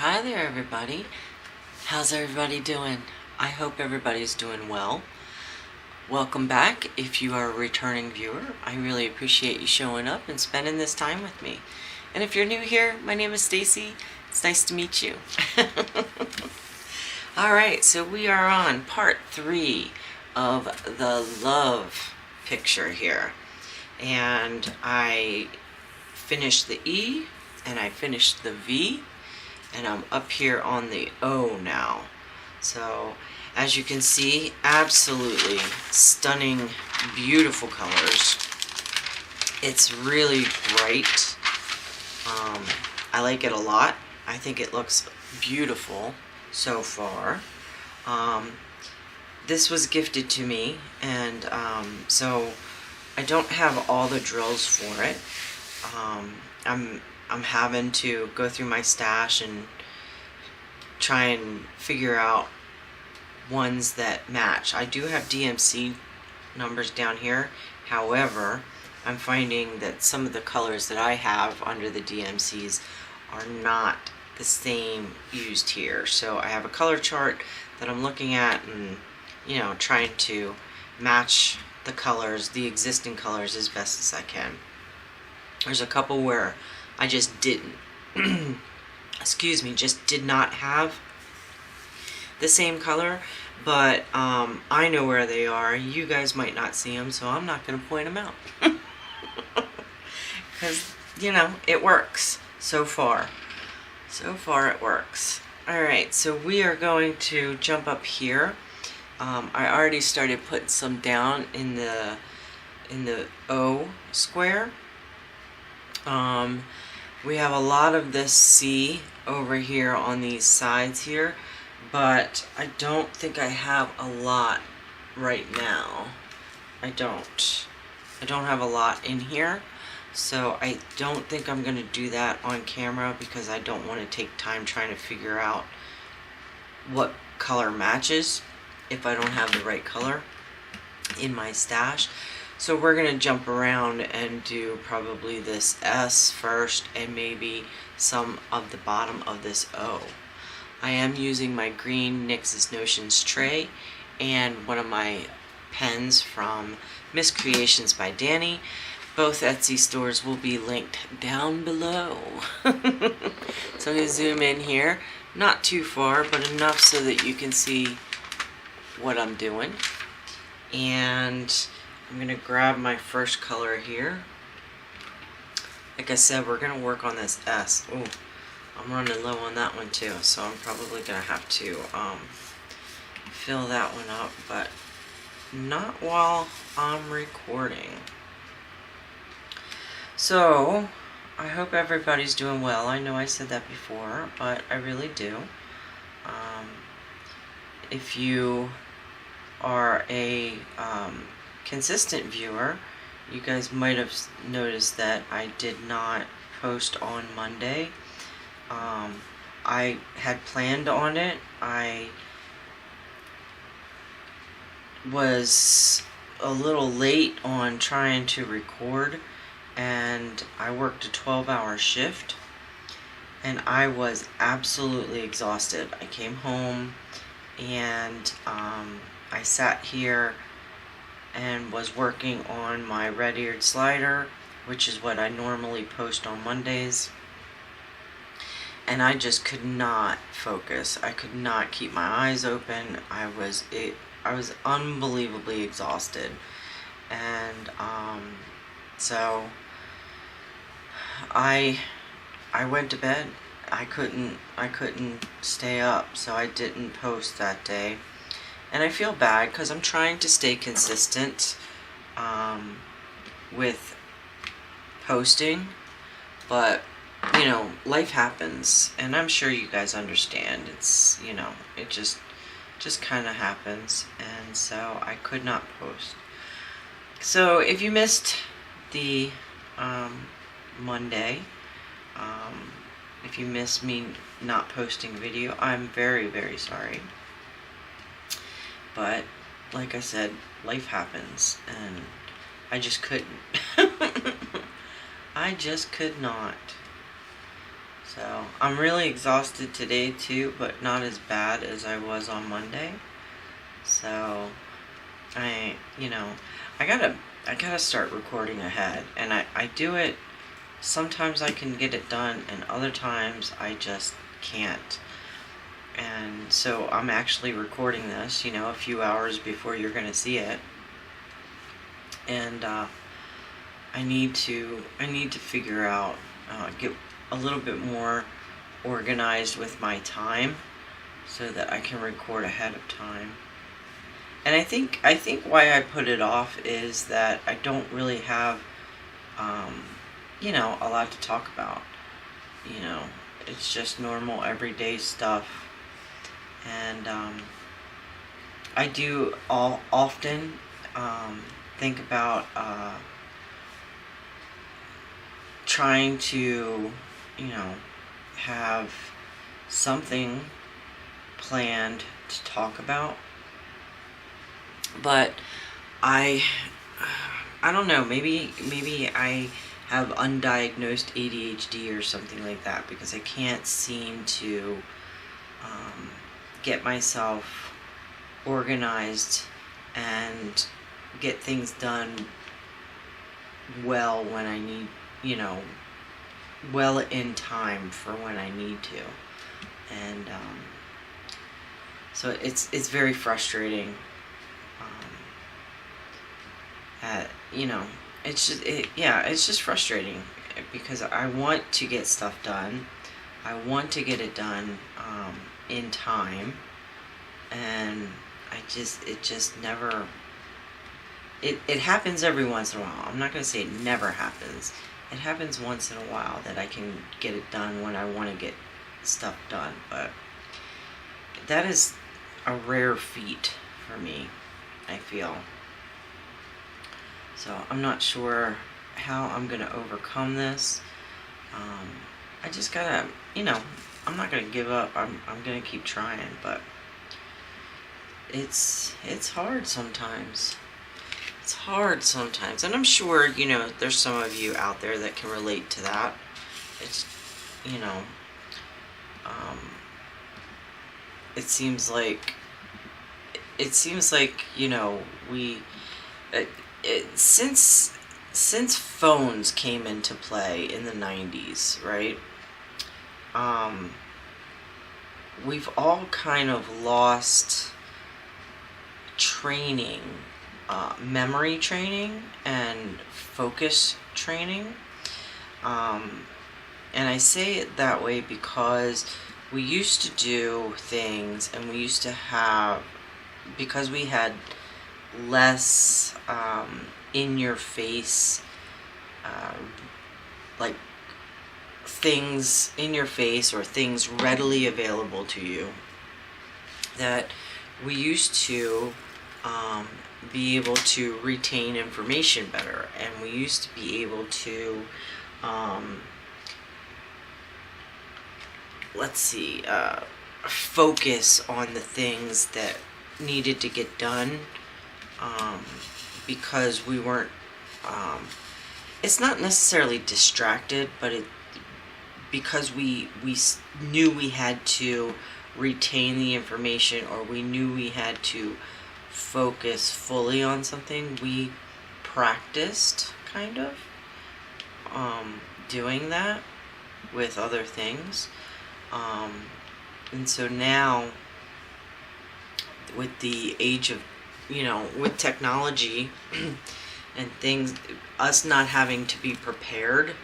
Hi there, everybody. How's everybody doing? I hope everybody's doing well. Welcome back. If you are a returning viewer, I really appreciate you showing up and spending this time with me. And if you're new here, my name is Stacy. It's nice to meet you. Alright, so we are on part 3 of the love picture here. And I finished the E and I finished the V. And I'm up here on the O now. So as you can see, absolutely stunning, beautiful colors. It's really bright. I like it a lot. I think it looks beautiful so far. This was gifted to me, and so I don't have all the drills for it. I'm having to go through my stash and try and figure out ones that match. I do have DMC numbers down here. However, I'm finding that some of the colors that I have under the DMCs are not the same used here. So I have a color chart that I'm looking at and, you know, trying to match the colors, the existing colors, as best as I can. There's a couple where I just didn't, excuse me, just did not have the same color, but I know where they are. You guys might not see them, so I'm not going to point them out. Because, you know, it works so far. So far it works. Alright, so we are going to jump up here. I already started putting some down in the O square. We have a lot of this C over here on these sides here, but I don't think I have a lot right now. I don't have a lot in here, so I don't think I'm going to do that on camera because I don't want to take time trying to figure out what color matches if I don't have the right color in my stash. So we're going to jump around and do probably this S first and maybe some of the bottom of this O. I am using my green NYX's Notions tray and one of my pens from Miss Creations by Danny. Both Etsy stores will be linked down below. So I'm going to zoom in here. Not too far, but enough so that you can see what I'm doing. And I'm going to grab my first color here. Like I said, we're going to work on this S. Ooh, I'm running low on that one too, so I'm probably going to have to fill that one up, but not while I'm recording. So, I hope everybody's doing well. I know I said that before, but I really do. If you are a consistent viewer, you guys might have noticed that I did not post on Monday. I had planned on it. I was a little late on trying to record, and I worked a 12-hour shift, and I was absolutely exhausted. I came home and I sat here and was working on my red-eared slider, which is what I normally post on Mondays, and I just could not focus. I could not keep my eyes open. I was unbelievably exhausted, and so I went to bed. I couldn't stay up, so I didn't post that day. And I feel bad because I'm trying to stay consistent with posting, but you know, life happens, and I'm sure you guys understand. It's, you know, it just kind of happens, and so I could not post. So if you missed the Monday, if you missed me not posting video, I'm very, very sorry. But like I said, life happens, and I just couldn't. I just could not. So I'm really exhausted today too, but not as bad as I was on Monday. So I gotta start recording ahead, and I do it. Sometimes I can get it done, and other times I just can't. And so I'm actually recording this, a few hours before you're gonna see it. And I need to figure out, get a little bit more organized with my time so that I can record ahead of time. And I think why I put it off is that I don't really have, a lot to talk about. It's just normal everyday stuff. And I do often think about trying to, have something planned to talk about. But I don't know, maybe I have undiagnosed ADHD or something like that, because I can't seem to get myself organized and get things done well when I need, well in time for when I need to. And so it's very frustrating. It's just frustrating, because I want to get stuff done. I want to get it done in time, and it just never. It happens every once in a while. I'm not going to say it never happens. It happens once in a while that I can get it done when I want to get stuff done, but that is a rare feat for me, I feel. So I'm not sure how I'm going to overcome this. I just gotta, I'm not going to give up. I'm going to keep trying, but it's hard sometimes. It's hard sometimes. And I'm sure, there's some of you out there that can relate to that. It's, it seems like, since phones came into play in the 90s, right? We've all kind of lost training, memory training and focus training. And I say it that way because we used to do things, and we used to have, because we had less in your face, like things in your face or things readily available to you, that we used to be able to retain information better, and we used to be able to focus on the things that needed to get done, because we weren't, it's not necessarily distracted, but because we knew we had to retain the information, or we knew we had to focus fully on something, we practiced kind of doing that with other things. And so now, with the age of, with technology and things, us not having to be prepared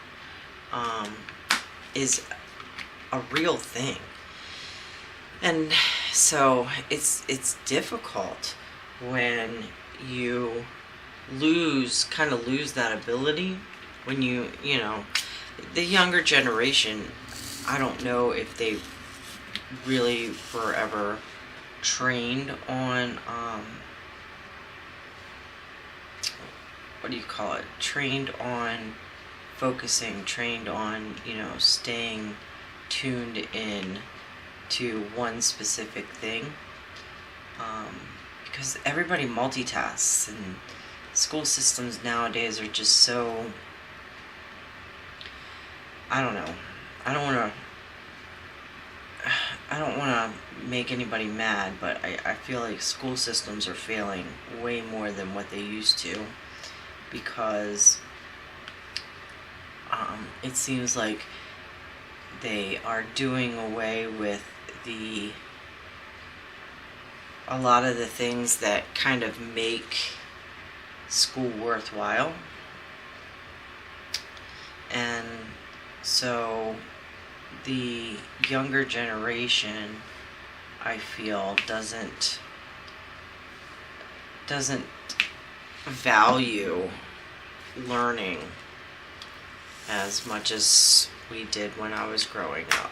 is a real thing. And so it's difficult when you lose that ability, when the younger generation, I don't know if they really were ever trained on, trained on focusing, trained on, staying tuned in to one specific thing, because everybody multitasks, and school systems nowadays are just so, I don't know, I don't want to don't want to make anybody mad, but I feel like school systems are failing way more than what they used to, because it seems like they are doing away with a lot of the things that kind of make school worthwhile. And so the younger generation, I feel, doesn't value learning as much as we did when I was growing up,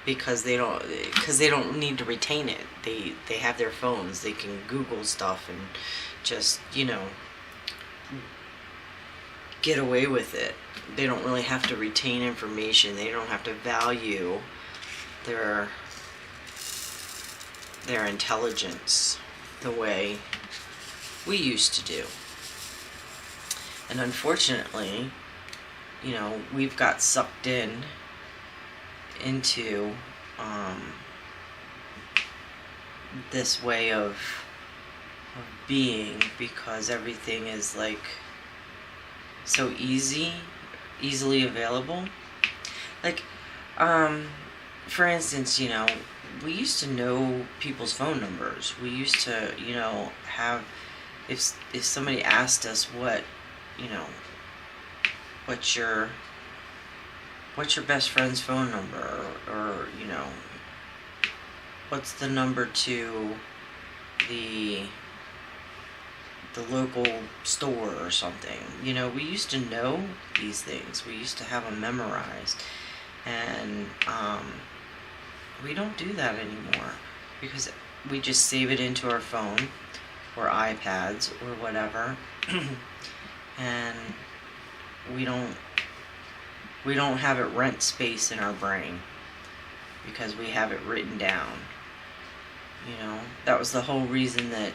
because they don't need to retain it. They have their phones, they can Google stuff and just, get away with it. They don't really have to retain information. They don't have to value their intelligence the way we used to do. And unfortunately, we've got sucked into this way of being, because everything is like so easily available. Like, for instance, we used to know people's phone numbers. We used to, have, if somebody asked us what's your best friend's phone number, or what's the number to the local store or something. We used to know these things. We used to have them memorized. And we don't do that anymore, because we just save it into our phone or iPads or whatever. And we don't have it rent space in our brain, because we have it written down. That was the whole reason that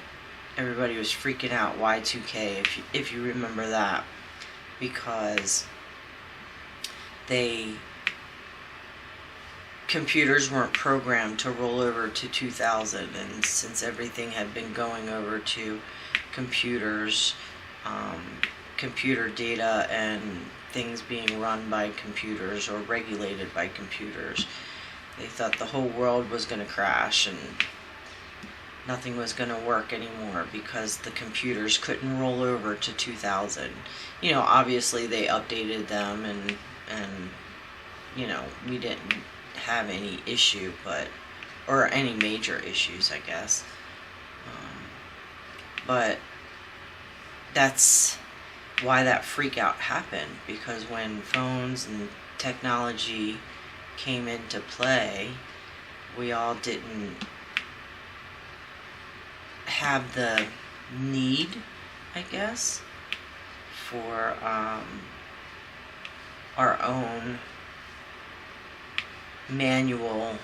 everybody was freaking out Y2K, if you remember that, because computers weren't programmed to roll over to 2000, and since everything had been going over to computers, computer data and things being run by computers or regulated by computers, they thought the whole world was going to crash and nothing was going to work anymore, because the computers couldn't roll over to 2000. Obviously they updated them, and we didn't have any issue, or any major issues, I guess. But that's why that freak out happened, because when phones and technology came into play, we all didn't have the need, I guess, for our own manual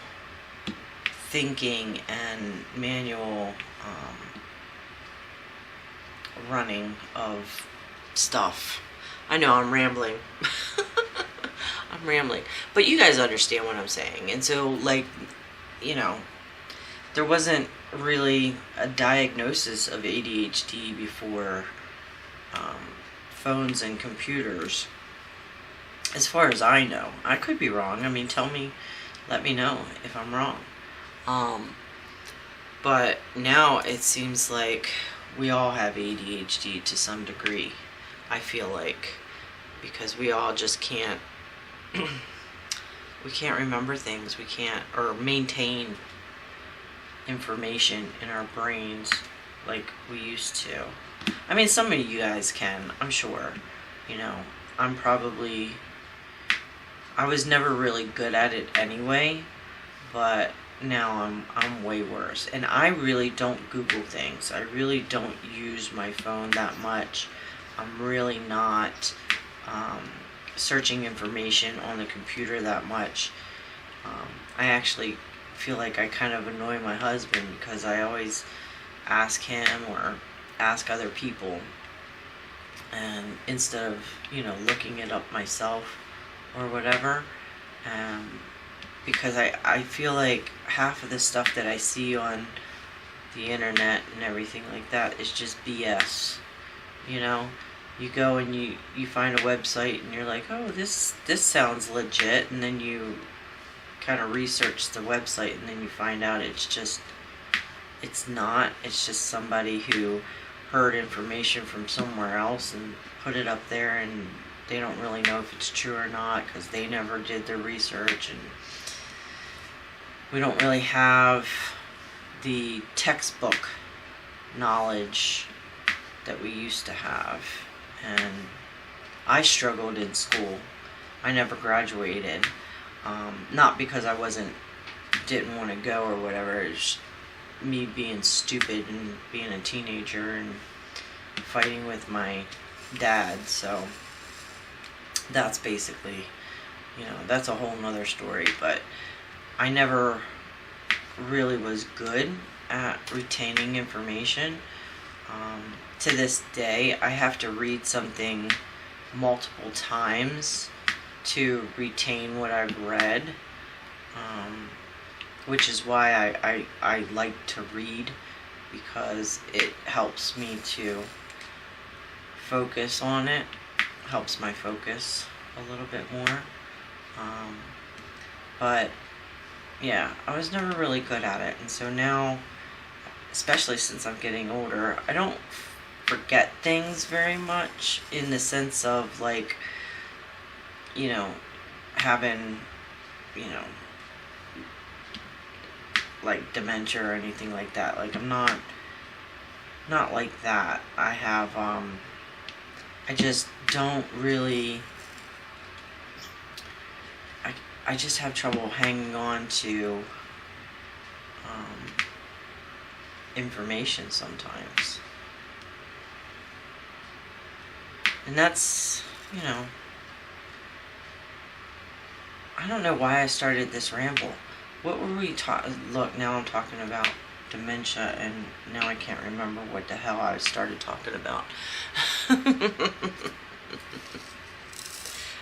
thinking and manual running of stuff. I know I'm rambling. I'm rambling. But you guys understand what I'm saying. And so, there wasn't really a diagnosis of ADHD before phones and computers, as far as I know. I could be wrong. I mean, let me know if I'm wrong. But now it seems like we all have ADHD to some degree, I feel like, because we all just can't we can't remember things. We can't, or maintain information in our brains like we used to. I mean, some of you guys can, I'm sure. I was never really good at it anyway, but now I'm way worse. And I really don't Google things. I really don't use my phone that much. I'm really not searching information on the computer that much. I actually feel like I kind of annoy my husband, because I always ask him or ask other people, and instead of looking it up myself or whatever. because I feel like half of the stuff that I see on the internet and everything like that is just BS. You know, you go and you find a website and you're like, oh, this sounds legit, and then you kind of research the website and then you find out it's not. It's just somebody who heard information from somewhere else and put it up there, and they don't really know if it's true or not because they never did their research, and we don't really have the textbook knowledge that we used to have. And I struggled in school. I never graduated. Not because I didn't want to go or whatever. It's me being stupid and being a teenager and fighting with my dad. So that's basically, that's a whole nother story. But I never really was good at retaining information. To this day, I have to read something multiple times to retain what I've read, which is why I like to read, because it helps me to focus on it, helps my focus a little bit more. But yeah, I was never really good at it, and so now, especially since I'm getting older, I don't forget things very much in the sense of like, having, like dementia or anything like that. Like I'm not like that. I have, I just don't really, I just have trouble hanging on to information sometimes. And that's, I don't know why I started this ramble. What were we look, now I'm talking about dementia, and now I can't remember what the hell I started talking about. I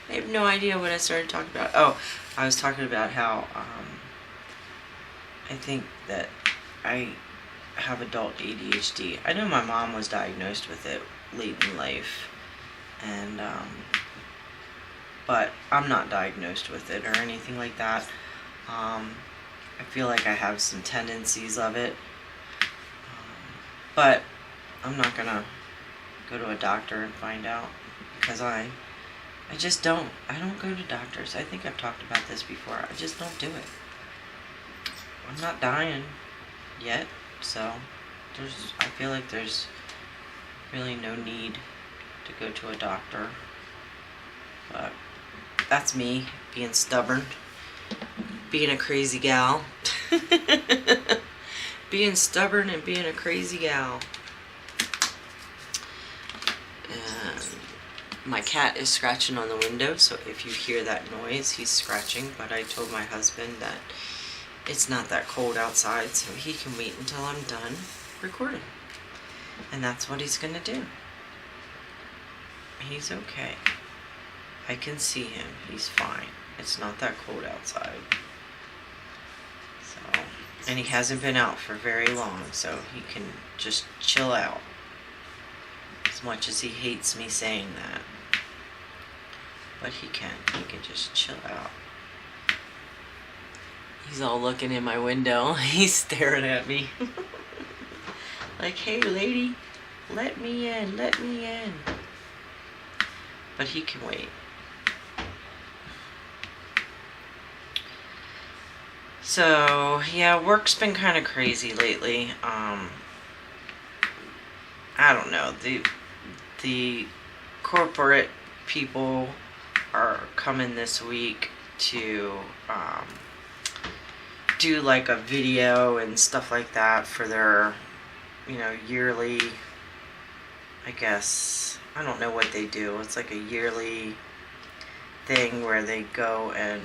have no idea what I started talking about. Oh, I was talking about how I think that I have adult ADHD. I know my mom was diagnosed with it late in life, and but I'm not diagnosed with it or anything like that. I feel like I have some tendencies of it, but I'm not gonna go to a doctor and find out, because I just don't. I don't go to doctors. I think I've talked about this before. I just don't do it. I'm not dying yet, so I feel like there's really no need to go to a doctor. But that's me being stubborn, being a crazy gal. Being stubborn and being a crazy gal. And my cat is scratching on the window, so if you hear that noise, he's scratching. But I told my husband that it's not that cold outside, so he can wait until I'm done recording. And that's what he's gonna do. He's okay. I can see him. He's fine. It's not that cold outside. So, and he hasn't been out for very long, so he can just chill out. As much as he hates me saying that. But he can. He can just chill out. He's all looking in my window. He's staring at me. Like, hey lady, let me in, let me in. But he can wait. So, yeah, work's been kind of crazy lately. I don't know. The corporate people are coming this week to do like a video and stuff like that for their, yearly, I guess, I don't know what they do. It's like a yearly thing where they go and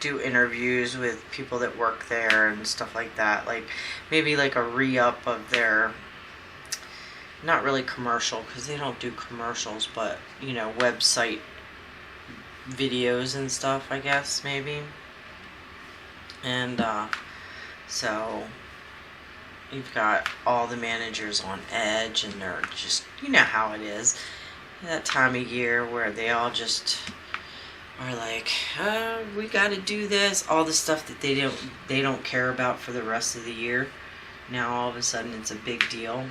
do interviews with people that work there and stuff like that. Like maybe like a re-up of their, not really commercial because they don't do commercials, but website videos and stuff, I guess, maybe. And so you've got all the managers on edge, and they're just, you know how it is, that time of year where they all just are like, we got to do this, all the stuff that they don't care about for the rest of the year. Now all of a sudden it's a big deal.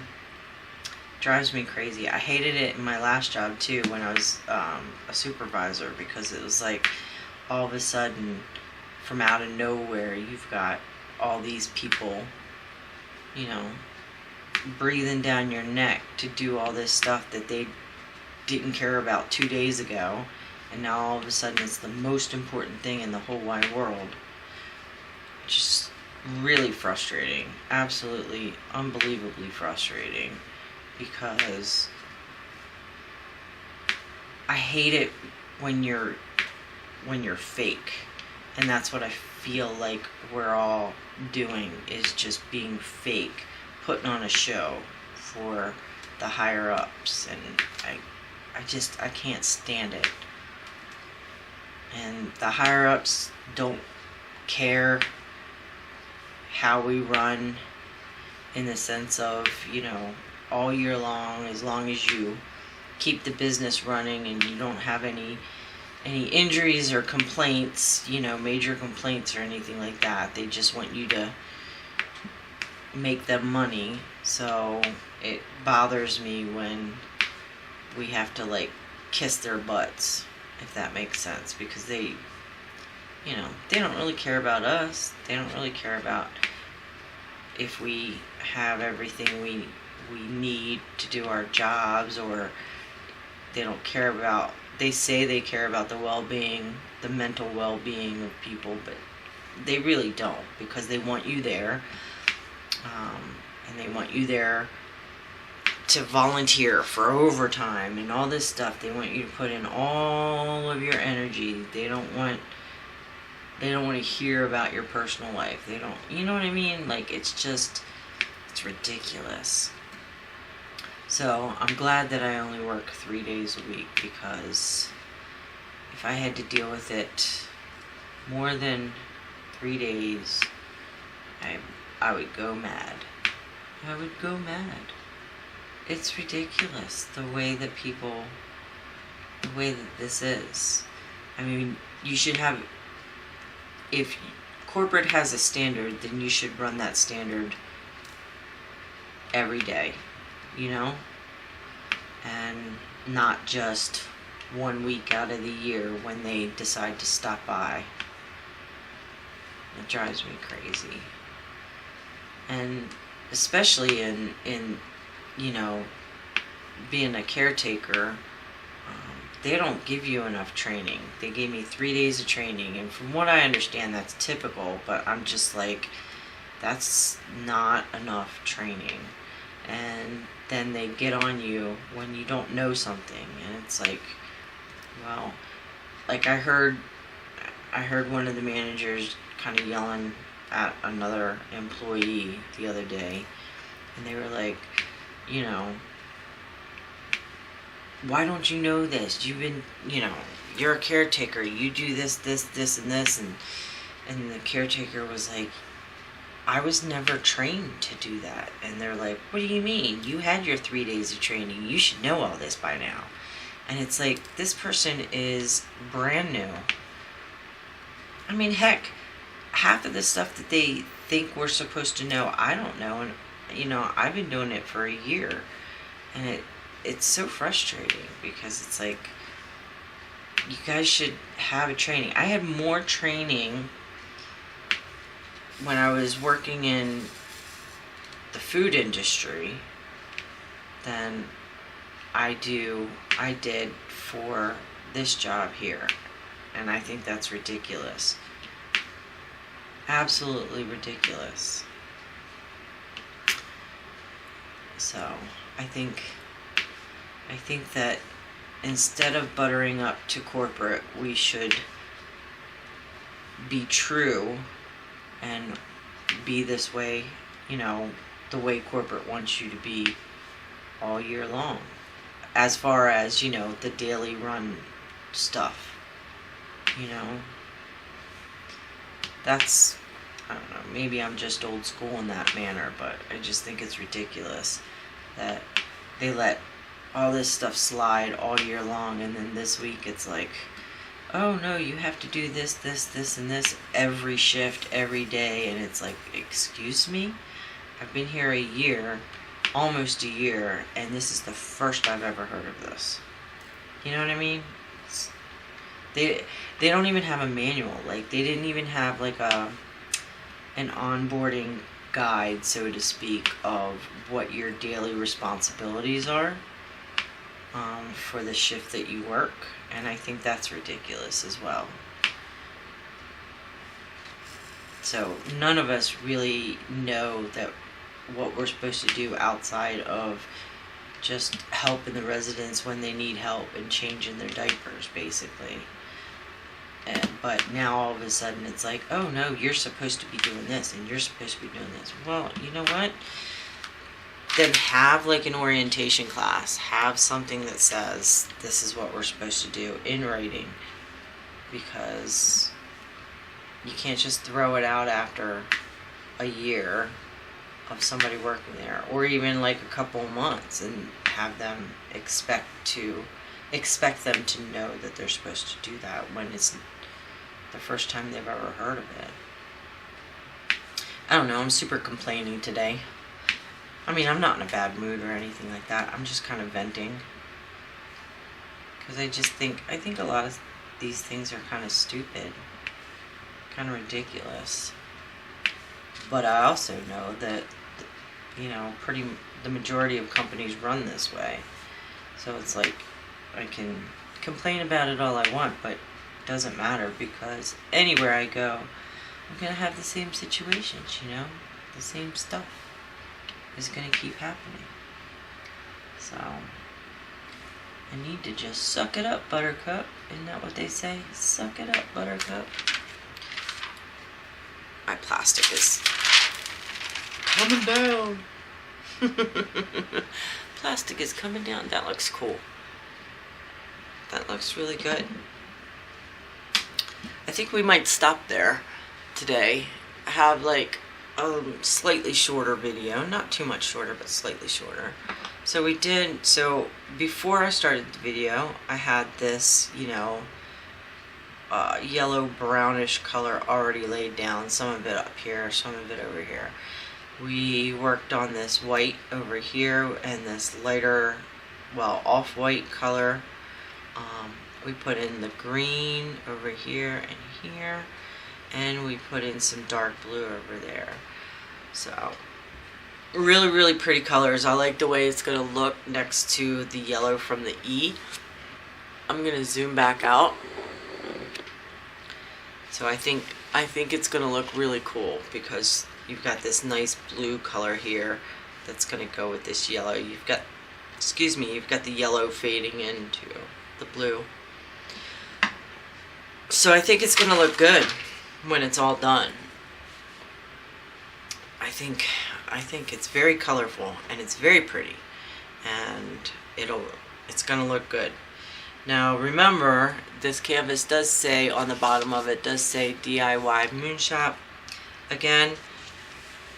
Drives me crazy. I hated it in my last job too, when I was a supervisor, because it was like all of a sudden from out of nowhere you've got all these people, you know, breathing down your neck to do all this stuff that they didn't care about 2 days ago, and now all of a sudden it's the most important thing in the whole wide world. Just really frustrating. Absolutely unbelievably frustrating, because I hate it when you're fake. And that's what I feel like we're all doing, is just being fake, putting on a show for the higher ups, and I can't stand it. And the higher ups don't care how we run, in the sense of, you know, all year long as you keep the business running and you don't have any injuries or complaints, you know, major complaints or anything like that. They just want you to make them money. So it bothers me when we have to like kiss their butts, if that makes sense, because they, you know, they don't really care about us. They don't really care about if we have everything we need to do our jobs, or they don't care about, they say they care about the well-being, the mental well-being of people, but they really don't, because they want you there, and they want you there to volunteer for overtime and all this stuff. They want you to put in all of your energy. They don't want to hear about your personal life. They don't, you know what I mean? Like, it's ridiculous. So I'm glad that I only work 3 days a week, because if I had to deal with it more than 3 days, I would go mad. I would go mad. It's ridiculous the way that this is. I mean, you should have, if corporate has a standard, then you should run that standard every day, you know? And not just 1 week out of the year when they decide to stop by. It drives me crazy. And especially in you know, being a caretaker, they don't give you enough training. They gave me 3 days of training, and from what I understand, that's typical, but I'm just like, that's not enough training. And then they get on you when you don't know something, and it's like, well, like I heard one of the managers kind of yelling at another employee the other day, and they were like, you know, why don't you know this? You've been, you know, you're a caretaker, you do this, and this, and the caretaker was like, I was never trained to do that. And they're like, what do you mean? You had your 3 days of training. You should know all this by now. And it's like, this person is brand new. I mean, heck, half of the stuff that they think we're supposed to know, I don't know. And, you know, I've been doing it for a year. And it's so frustrating, because it's like, you guys should have a training. I had more training when I was working in the food industry than I did for this job here. And I think that's ridiculous. Absolutely ridiculous. So I think that instead of buttering up to corporate, we should be true and be this way, you know, the way corporate wants you to be all year long, as far as, you know, the daily run stuff. You know, that's, I don't know, maybe I'm just old school in that manner, but I just think it's ridiculous that they let all this stuff slide all year long, and then this week it's like, oh no, you have to do this, this, this, and this every shift, every day, and it's like, excuse me? I've been here a year, almost a year, and this is the first I've ever heard of this. You know what I mean? They don't even have a manual. Like, they didn't even have like an onboarding guide, so to speak, of what your daily responsibilities are for the shift that you work, and I think that's ridiculous as well. So none of us really know that what we're supposed to do outside of just helping the residents when they need help and changing their diapers, basically. But now all of a sudden it's like, oh no, you're supposed to be doing this and you're supposed to be doing this. Well, you know what? Then have like an orientation class. Have something that says this is what we're supposed to do in writing, because you can't just throw it out after a year of somebody working there, or even like a couple of months, and have them expect them to know that they're supposed to do that when it's the first time they've ever heard of it. I don't know, I'm super complaining today. I mean, I'm not in a bad mood or anything like that. I'm just kind of venting, because I think a lot of these things are kind of stupid, kind of ridiculous. But I also know that, you know, the majority of companies run this way. So it's like, I can complain about it all I want, but it doesn't matter, because anywhere I go, I'm going to have the same situations, you know? The same stuff is going to keep happening. So, I need to just suck it up, Buttercup. Isn't that what they say? Suck it up, Buttercup. My plastic is coming down. Plastic is coming down. That looks cool. That looks really good. I think we might stop there today. Have like a slightly shorter video. Not too much shorter, but slightly shorter. So before I started the video, I had this, you know, yellow brownish color already laid down. Some of it up here, some of it over here. We worked on this white over here and this lighter, well, off-white color. We put in the green over here and here, and we put in some dark blue over there. So, really, really pretty colors. I like the way it's going to look next to the yellow from the E. I'm going to zoom back out. So I think it's going to look really cool, because you've got this nice blue color here that's going to go with this yellow. You've got the yellow fading into the blue. So I think it's going to look good when it's all done. I think it's very colorful and it's very pretty, and it's going to look good. Now remember, this canvas does say on the bottom of it, does say DIYMoonShop. Again,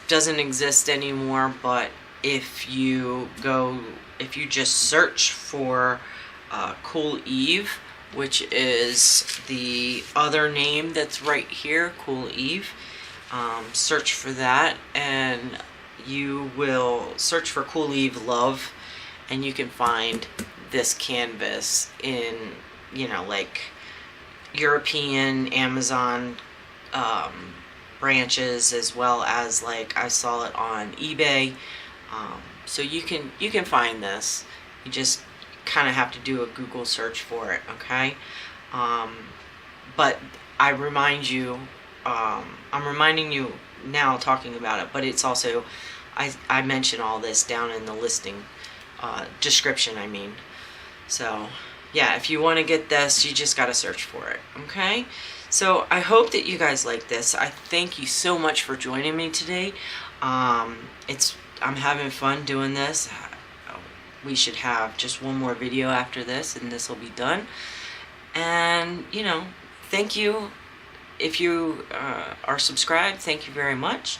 doesn't exist anymore, but if you just search for Cooleve, which is the other name that's right here, Cooleve, search for that, and you will search for Cooleve Love, and you can find this canvas in, you know, like European, Amazon branches, as well as like I saw it on eBay. So you can find this. You just kind of have to do a Google search for it, okay? But I'm reminding you now talking about it, but it's also, I mention all this down in the listing description, I mean. So yeah, if you want to get this, you just got to search for it, okay? So I hope that you guys like this. I thank you so much for joining me today. I'm having fun doing this. We should have just one more video after this, and this will be done. And, you know, thank you. If you are subscribed, thank you very much.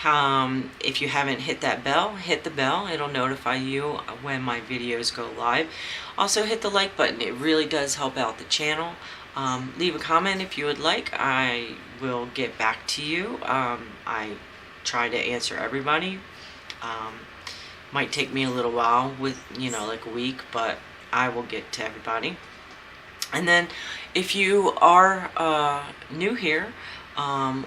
If you haven't hit that bell, hit the bell. It'll notify you when my videos go live. Also hit the like button. It really does help out the channel. Leave a comment if you would like. I will get back to you. I try to answer everybody. Might take me a little while, with like a week, but I will get to everybody. And then if you are new here,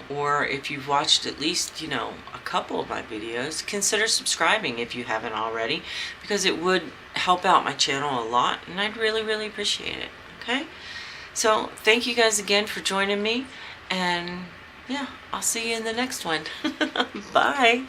or if you've watched at least a couple of my videos, consider subscribing if you haven't already, because it would help out my channel a lot, and I'd really appreciate it. Okay, so thank you guys again for joining me, and yeah, I'll see you in the next one. Bye.